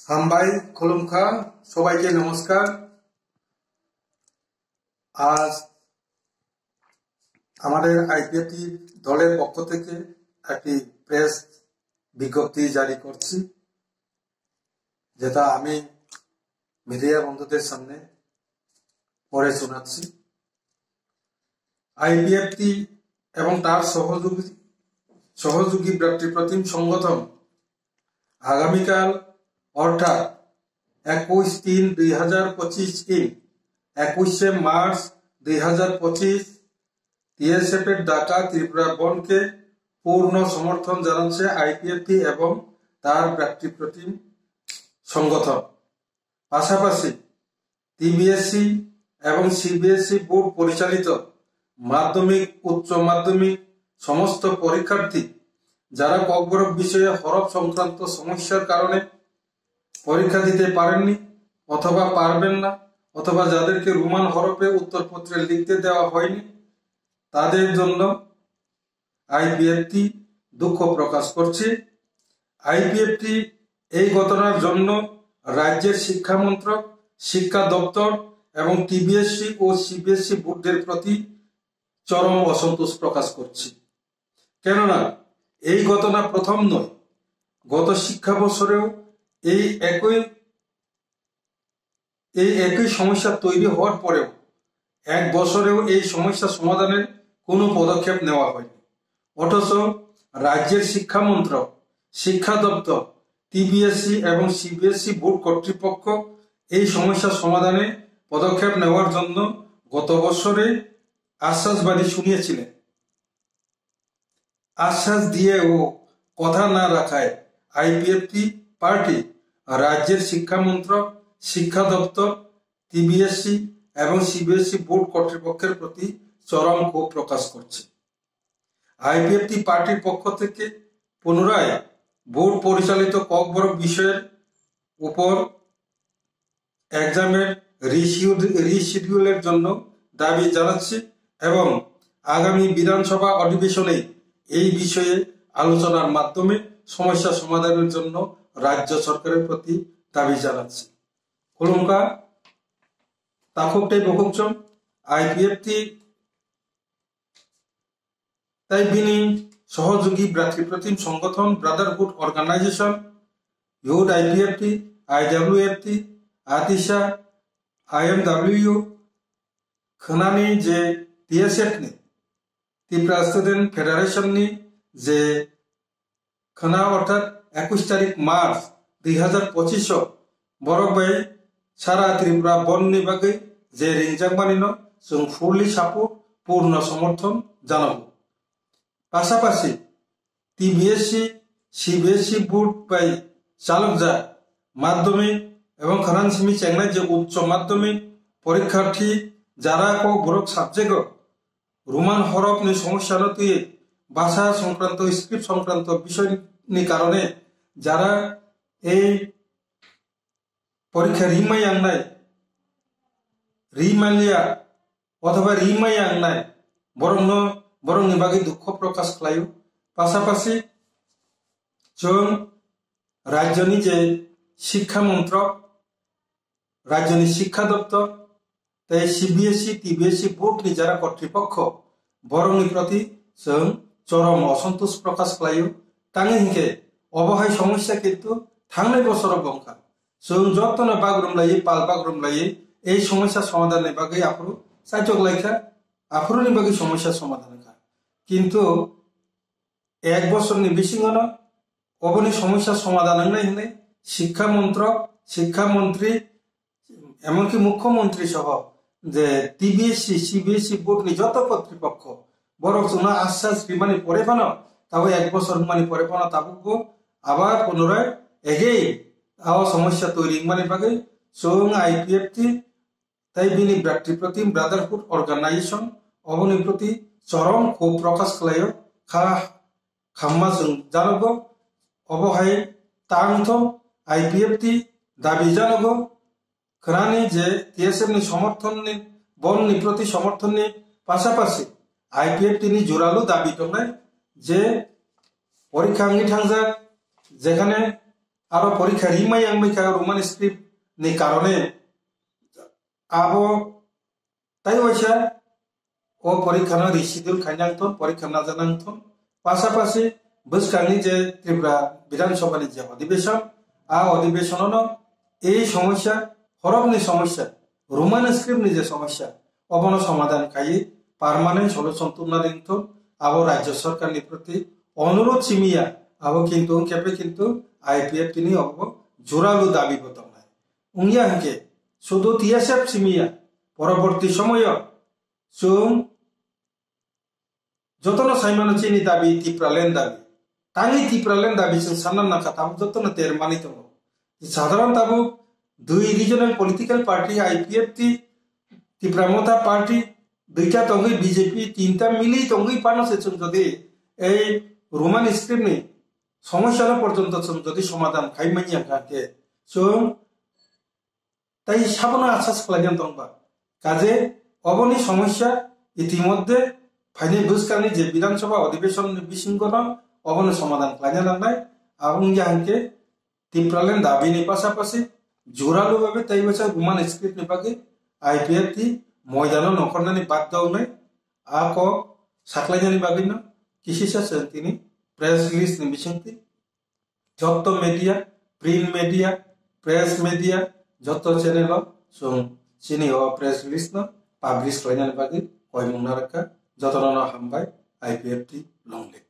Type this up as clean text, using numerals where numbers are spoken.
হামবাই খুলুমখা সবাইকে নমস্কার। আজ আমাদের আইপিএফটি দলের পক্ষ থেকে একটি প্রেস বিজ্ঞপ্তি জারি করছি, যেটা আমি মিডিয়া বন্ধুদের সামনে পড়ে শোনাচ্ছি। আইপিএফটি এবং তার সহযোগী ব্যক্তিপ্রতিম সংগঠন আগামীকাল অর্থাৎ 21/3/2025 21শে মার্চ 2025 TSF এর ডাকা ত্রিপুরা বনকে পূর্ণ সমর্থন জানাচ্ছে আইপিএফটি এবং তার ব্যক্তিপ্রতিম সংগঠন। পাশাপাশি টিবিএসসি এবং সিবিএসই বোর্ড পরিচালিত মাধ্যমিক, উচ্চ মাধ্যমিক সমস্ত পরীক্ষার্থী যারা ককবরক বিষয়ে হরফ সংক্রান্ত সমস্যার কারণে পরীক্ষা দিতে পারেননি অথবা পারবেন না, অথবা যাদেরকে রোমান হরফে উত্তরপত্রে লিখতে দেওয়া হয়নি, তাদের জন্য আইপিএফটি দুঃখ প্রকাশ করছে। আইপিএফটি এই ঘটনার জন্য রাজ্যের শিক্ষা মন্ত্রক, শিক্ষা দপ্তর এবং টিবিএসসি ও সিবিএসই বোর্ডের প্রতি চরম অসন্তোষ প্রকাশ করছে। কেননা এই ঘটনা প্রথম নয়, গত শিক্ষা বছরেও এই একই সমস্যা তৈরি হওয়ার পরেও এক বছরেও এই সমস্যা সমাধানের কোনো পদক্ষেপ নেওয়া হয়নি। অথচ রাজ্যের শিক্ষা মন্ত্রক, শিক্ষা দপ্তর, টিবিএসসি এবং সিবিএসই বোর্ড কর্তৃপক্ষ এই সমস্যা সমাধানে পদক্ষেপ নেওয়ার জন্য গত বছরে আশ্বাসবাদী শুনিয়েছিলেন। আশ্বাস দিয়েও কথা না রাখায় আইপিএফটি পার্টি রাজ্যের শিক্ষা মন্ত্রক, শিক্ষা দপ্তর, টিবিএসসি এবং সিবিএসই বোর্ড কর্তৃপক্ষের প্রতি চরম ক্ষোভ প্রকাশ করছে। আইপিএফটি পার্টির পক্ষ থেকে পুনরায় বোর্ড পরিচালিত ককবরক বিষয়ের উপর এক্সামের রিশিডিউলের জন্য দাবি জানাচ্ছে এবং আগামী বিধানসভা অধিবেশনে এই বিষয়ে আলোচনার মাধ্যমে সমস্যা সমাধানের জন্য রাজ্য সরকারের প্রতি দাবি জানাচ্ছে। খুলুমকা তাকুকটাই বকুকচম আইপিএফটি তাই বিনি সহযোগী ব্যক্তিপ্রতিম সংগঠন ব্রাদারহুড অর্গানাইজেশন ইউড আইপিএফটি, আইডব্লিউএফটি, आतिशा आईएमडब्ल्यू खनानी जे टीएसएफ नि त्रिपुरा स्टूडेंट फेडारेशन नि जे खना अर्थात 21 तारिख मार्च 2025 बरक बाय सारा त्रिपुरा बन नि बागै जे रिंजांबानिनो जों फुल्ली सापोर्ट पूर्ण समर्थन जानांगौ। पाशापाशि टीबीएससी सीबीएसई बोर्ड बाय चालकजा माध्यमिक এবং খানান সিমি চেংনাই যে উচ্চ মাধ্যমিক পরীক্ষার্থী যারা ককবরক সাবজেক্ট রোমান হরফ নি সমস্যা নতি ভাষা সংক্রান্ত স্ক্রিপ্ট সংক্রান্ত বিষয়নি কারণে যারা এই পরীক্ষা রিমালিয়া অথবা রিমাইয়াংনাই বরং নিবাগী দুঃখ প্রকাশ খালাयो। পাশাপাশি जों রাজ্যনি যে শিক্ষা মন্ত্রক, রাজ্যনি শিক্ষা দপ্তর, তাই সিবিএসই টিবিএসই বোর্ড नि যারা কর্তৃপক্ষ বরংনি প্রতি जों চরম অসন্তোষ প্রকাশ খালাयो। তাঙে হিংকে অবহায় সমস্যা কিন্তু থাंनाय বছর গমখা जों যতন বাগরুমলাयै পাল বাগরুমলাयै এই সমস্যা সমাধানের বাগै আফরু সাইচক লাইখা আফরুনি বাগै সমস্যা সমাধান খা, কিন্তু এক বছরনি বেশিঙ্গন অবনি সমস্যা সমাধান নাই শিক্ষা মন্ত্রক, শিক্ষামন্ত্রী এমনকি মুখ্যমন্ত্রী সহ যে টিবিএসসি সিবিএসই বোর্ড নি যত কর্তৃপক্ষ বরং সোনা আশ্বাস বিমানি পরে পানো তাও এক বছর মানে পরে পানো তাবুকো আবার পুনরায় এগেই আও সমস্যা তৈরি মানে বাগে जों আইপিএফটি তাই বিনি ব্যক্তিপ্রতিম ব্রাদারহুড অর্গানাইজেশন অবনি প্রতি চরম ক্ষোভ প্রকাশ খালাयो। খাম্মা जों জানাবো অবহায় তাংথ आईपीएफटी दाबी जानांगौ खनानि जे टीएसएफ नि समर्थन नि बन नि प्रति समर्थन नि पाशापाशि आईपीएफटी नि जोरालु दाबी दंनाय जे পরীক্ষা আঙ্গি থাকজাক যেখানে আরো পরীক্ষা রিমাই আংবাইখা রোমান স্ক্রিপ্ট ni কারণে আবো তাই ওইসা ও পরীক্ষা না রিসিডিউল খাইনাংথন পরীক্ষা না জানাংথন পাশাপাশি বসকানি যে ত্রিপুরা বিধানসভানি যে অধিবেশন অধিবেশন এই সমস্যা হরফনি সমস্যা রোমান স্ক্রিপ্টনি যে সমস্যা অবন সমাধান খাই পার্মানেন্ট সলিউশন তুলনা দিনথন আবো রাজ্য সরকারনি প্রতি অনুরোধ সিমিয়া আবো কিন্তু কেপে কিন্তু আইপিএফ তিনি অব জোরালো দাবি বতনায় উঙ্গিয়া হাকে শুধু টিএসএফ সিমিয়া পরবর্তী সময় সুম যতন সাইমানো চিনি দাবি টিপ্রালেন দাবি তাঙ্গি টিপ্রালেন দাবি जों সান্নান নাকা তাবো যতন তের মানি দङ সাধারণ তাবো দুই রিজনাল পলিটিক্যাল পার্টি আইপিএফ ত্রিপুরামতা পার্টি দুইটা দङै বিজেপি তিনটা মিলি দङै পানছে जों যদি এই রোমান স্ক্রিপ্টনি সমস্যা পর্যন্ত जों যদি সমাধান খাইমানিয়া কাকে जों তাই সাবনা আশ্বাস খালাইয়ান দংবা কাজে অবনি সমস্যা ইতিমধ্যে ফাইনাল বুসকানি যে বিধানসভা অধিবেশন বিসিঙ্গন অবনি সমাধান খালাইয়া নাंनाय আবুং জাহানকে টিপ্রালেন দাবিনি পাশাপাশি জোরালো ভাবে তাই বছর রোমান স্ক্রিপ্টনি বাকি আইপিএফ টি ময়দানো নকরনানি বাদ দাওনাय আক সাকলাইনানি বাগিন কিসিসা তিনি প্রেস রিলিজ नि বিসিংতি যত media print media press media যত চ্যানেল जों চিনি প্রেস রিলিজ পাবলিশ খালাইনানি বাকি কয়মুংনা রাখা যতন হামবাय আইপিএফ টি লংলে